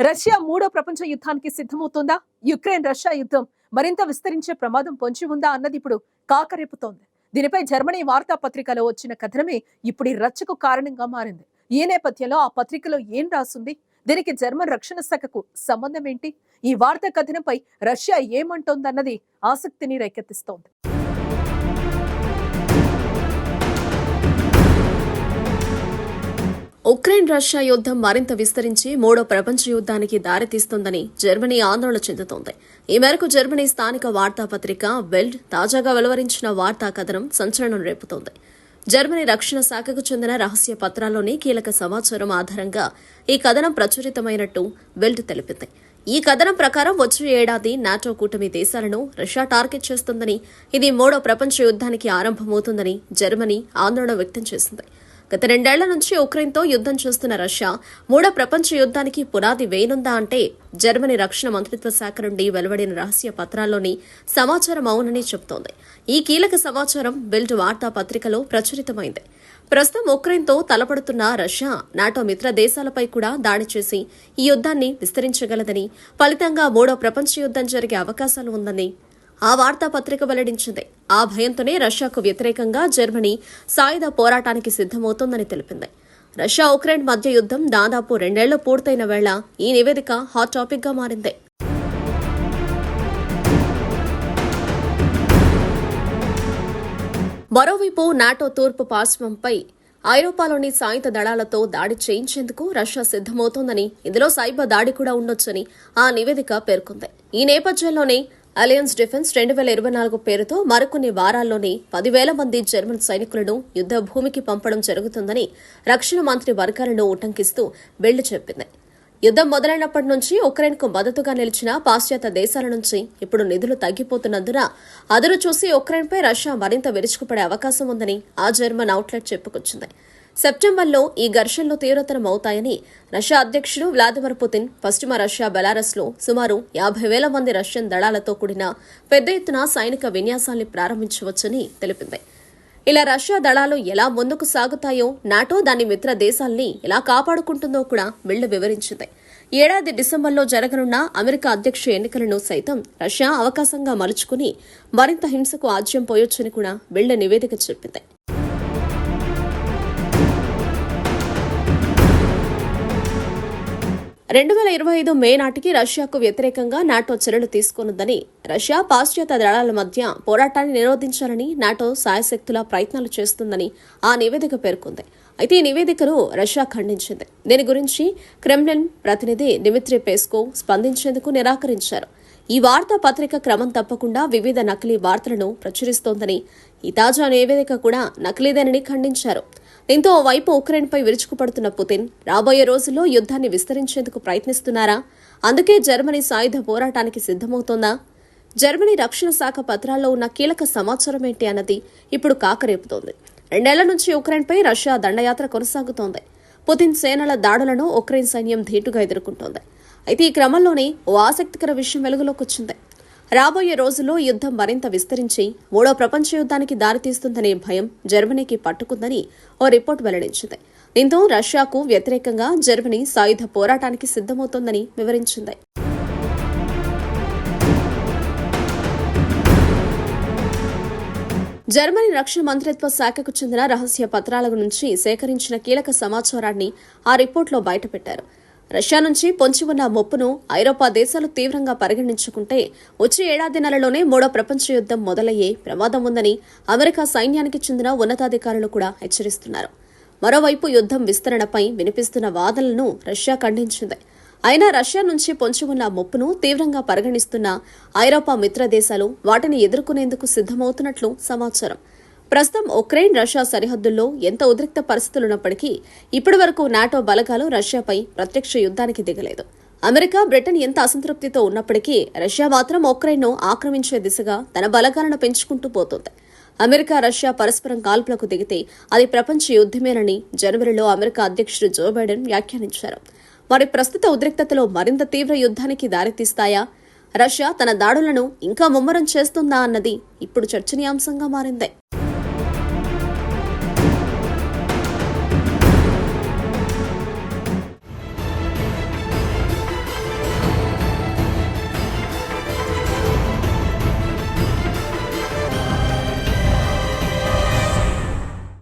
Russia మూడో ప్రపంచ యుద్ధానికి సిద్ధమవుతోందా? యుక్రెయిన్ రష్యా యుద్ధం మరింత విస్తరించే ప్రమాదం పొంచి ఉందా అన్నది ఇప్పుడు కాకరేపుతోంది. దీనిపై జర్మనీ వార్తాపత్రికలో వచ్చిన కథనమే ఇప్పుడు ఈ రచ్చకు కారణంగా మారింది. ఈ నేపథ్యంలో ఆ పత్రికలో ఏం రాసుంది? దీనికి జర్మన్ రక్షణ శాఖకు సంబంధం ఏంటి? ఈ వార్తా కథనంపై రష్యా ఏమంటోందన్నది ఆసక్తిని రేకెత్తిస్తోంది. ఉక్రెయిన్ రష్యా యుద్ధం మరింత విస్తరించి మూడో ప్రపంచ యుద్ధానికి దారితీస్తోందని జర్మనీ ఆందోళన చెందుతోంది. ఈ మేరకు జర్మనీ స్థానిక వార్తాపత్రిక వెల్డ్ తాజాగా వెలువరించిన వార్తా కథనం సంచలనం రేపుతోంది. జర్మనీ రక్షణ శాఖకు చెందిన రహస్య పత్రాల్లోని కీలక సమాచారం ఆధారంగా ఈ కథనం ప్రచురితమైనట్టు వెల్డ్ తెలిపింది. ఈ కథనం ప్రకారం వచ్చే ఏడాది నాటో కూటమి దేశాలను రష్యా టార్గెట్ చేస్తుందని, ఇది మూడో ప్రపంచ యుద్ధానికి ఆరంభమవుతుందని జర్మనీ ఆందోళన వ్యక్తం చేసింది. గత 2 ఏళ్ల నుంచి ఉక్రెయిన్తో యుద్ధం చేస్తున్న రష్యా మూడో ప్రపంచ యుద్ధానికి పునాది వేయనుందా అంటే జర్మనీ రక్షణ మంత్రిత్వ శాఖ నుండి వెలువడిన రహస్య పత్రాల్లోని సమాచారం అవునని చెబుతోంది. ఈ కీలక సమాచారం బిల్డ్ వార్తాపత్రికలో ప్రచురితమైంది. ప్రస్తుతం ఉక్రెయిన్తో తలపడుతున్న రష్యా నాటో మిత్ర దేశాలపై కూడా దాడి చేసి ఈ యుద్ధాన్ని విస్తరించగలదని, ఫలితంగా మూడో ప్రపంచ యుద్ధం జరిగే అవకాశాలు ఉందని ఆ వార్తాపత్రిక వెల్లడించింది. ఆ భయంతోనే రష్యాకు వ్యతిరేకంగా జర్మనీ సాయుధ పోరాటానికి సిద్ధమవుతోందని తెలిపింది. రష్యా ఉక్రెయిన్ మధ్య యుద్ధం దాదాపు 2 ఏళ్లు పూర్తయిన వేళ ఈ నివేదిక హాట్ టాపిక్ గా మారింది. మరోవైపు నాటో తూర్పు పార్శ్వంపై ఐరోపాలోని సాయుధ దళాలతో దాడి చేయించేందుకు రష్యా సిద్ధమవుతోందని, ఇందులో సైబర్ దాడి కూడా ఉండొచ్చని ఆ నివేదిక పేర్కొంది. ఈ నేపథ్యంలోనే అలయన్స్ డిఫెన్స్ 2024 పేరుతో మరికొన్ని వారాల్లోనే 10,000 మంది జర్మన్ సైనికులను యుద్ధ భూమికి పంపడం జరుగుతుందని రక్షణ మంత్రి వర్గాలను ఉటంకిస్తూ బిల్డ్ చెప్పింది. యుద్ధం మొదలైనప్పటి నుంచి ఉక్రెయిన్కు మద్దతుగా నిలిచిన పాశ్చాత్య దేశాల నుంచి ఇప్పుడు నిధులు తగ్గిపోతున్నందున అదును చూసి ఉక్రెయిన్పై రష్యా మరింత విరుచుకుపడే అవకాశం ఉందని ఆ జర్మన్ అవుట్లెట్ చెప్పుకొచ్చింది. సెప్టెంబర్లో ఈ ఘర్షణలు తీవ్రతరం అవుతాయని రష్యా అధ్యక్షుడు వ్లాదిమిర్ పుతిన్ పశ్చిమ రష్యా బెలారస్లో సుమారు 50,000 మంది రష్యన్ దళాలతో కూడిన పెద్ద ఎత్తున సైనిక విన్యాసాల్ని ప్రారంభించవచ్చని తెలిపింది. ఇలా రష్యా దళాలు ఎలా ముందుకు సాగుతాయో, నాటో దాని మిత్ర దేశాల్ని ఎలా కాపాడుకుంటుందో కూడా బిల్డ్ వివరించింది. ఈ ఏడాది డిసెంబర్లో జరగనున్న అమెరికా అధ్యక్ష ఎన్నికలను సైతం రష్యా అవకాశంగా మలుచుకుని మరింత హింసకు ఆజ్యం పోయొచ్చని కూడా బిల్డ్ నివేదిక చెప్పింది. 2025 మే నాటికి రష్యాకు వ్యతిరేకంగా నాటో చర్యలు తీసుకోనుందని, రష్యా పాశ్చాత్య దళాల మధ్య పోరాటాన్ని నిరోధించాలని నాటో సాయశక్తులా ప్రయత్నాలు చేస్తుందని ఆ నివేదిక పేర్కొంది. అయితే ఈ నివేదికను రష్యా ఖండించింది. దీని గురించి క్రెమ్లిన్ ప్రతినిధి డిమిత్రీ పెస్కోవ్ స్పందించేందుకు నిరాకరించారు. ఈ వార్తా పత్రిక క్రమం తప్పకుండా వివిధ నకిలీ వార్తలను ప్రచురిస్తోందని, ఈ తాజా నివేదిక కూడా నకిలీదేనని ఖండించారు. దీంతో ఓవైపు ఉక్రెయిన్పై విరుచుకుపడుతున్న పుతిన్ రాబోయే రోజుల్లో యుద్ధాన్ని విస్తరించేందుకు ప్రయత్నిస్తున్నారా? అందుకే జర్మనీ సాయుధ పోరాటానికి సిద్ధమవుతోందా? జర్మనీ రక్షణ శాఖ పత్రాల్లో ఉన్న కీలక సమాచారం ఏంటి అన్నది ఇప్పుడు కాకరేపుతోంది. 2 ఏళ్ల నుంచి ఉక్రెయిన్పై రష్యా దండయాత్ర కొనసాగుతోంది. పుతిన్ సేనల దాడులను ఉక్రెయిన్ సైన్యం ధీటుగా ఎదుర్కొంటోంది. అయితే ఈ క్రమంలోనే ఓ ఆసక్తికర విషయం వెలుగులోకొచ్చింది. రాబోయే రోజుల్లో యుద్ధం మరింత విస్తరించి మూడో ప్రపంచ యుద్ధానికి దారితీస్తుందనే భయం జర్మనీకి పట్టుకుందని ఓ రిపోర్ట్ వెల్లడించింది. దీంతో రష్యాకు వ్యతిరేకంగా జర్మనీ సాయుధ పోరాటానికి సిద్ధమవుతోందని వివరించింది. జర్మనీ రక్షణ మంత్రిత్వ శాఖకు చెందిన రహస్య పత్రాల నుంచి సేకరించిన కీలక సమాచారాన్ని ఆ రిపోర్టులో బయటపెట్టారు. రష్యా నుంచి పొంచి ఉన్న ముప్పును ఐరోపా దేశాలు తీవ్రంగా పరిగణించుకుంటే వచ్చే ఏడాది నెలలోనే మూడో ప్రపంచ యుద్ధం మొదలయ్యే ప్రమాదం ఉందని అమెరికా సైన్యానికి చెందిన ఉన్నతాధికారులు కూడా హెచ్చరిస్తున్నారు. మరోవైపు యుద్ధం విస్తరణపై వినిపిస్తున్న వాదనలను రష్యా ఖండించింది. అయినా రష్యా నుంచి పొంచి ఉన్న ముప్పును తీవ్రంగా పరిగణిస్తున్న ఐరోపా మిత్ర దేశాలు వాటిని ఎదుర్కొనేందుకు సిద్ధమవుతున్నట్లు సమాచారం. ప్రస్తుతం ఉక్రెయిన్ రష్యా సరిహద్దుల్లో ఎంత ఉద్రిక్త పరిస్థితులున్నప్పటికీ ఇప్పటి వరకు నాటో బలగాలు రష్యాపై ప్రత్యక్ష యుద్ధానికి దిగలేదు. అమెరికా, బ్రిటన్ ఎంత అసంతృప్తితో ఉన్నప్పటికీ రష్యా మాత్రం ఉక్రెయిన్ను ఆక్రమించే దిశగా తన బలగాలను పెంచుకుంటూ పోతోంది. అమెరికా, రష్యా పరస్పరం కాల్పులకు దిగితే అది ప్రపంచ యుద్ధమేనని జనవరిలో అమెరికా అధ్యక్షుడు జో బైడెన్ వ్యాఖ్యానించారు. మరి ప్రస్తుత ఉద్రిక్తతలో మరింత తీవ్ర యుద్ధానికి దారితీస్తాయా? రష్యా తన దాడులను ఇంకా ముమ్మరం చేస్తుందా అన్నది ఇప్పుడు చర్చనీయాంశంగా మారింది.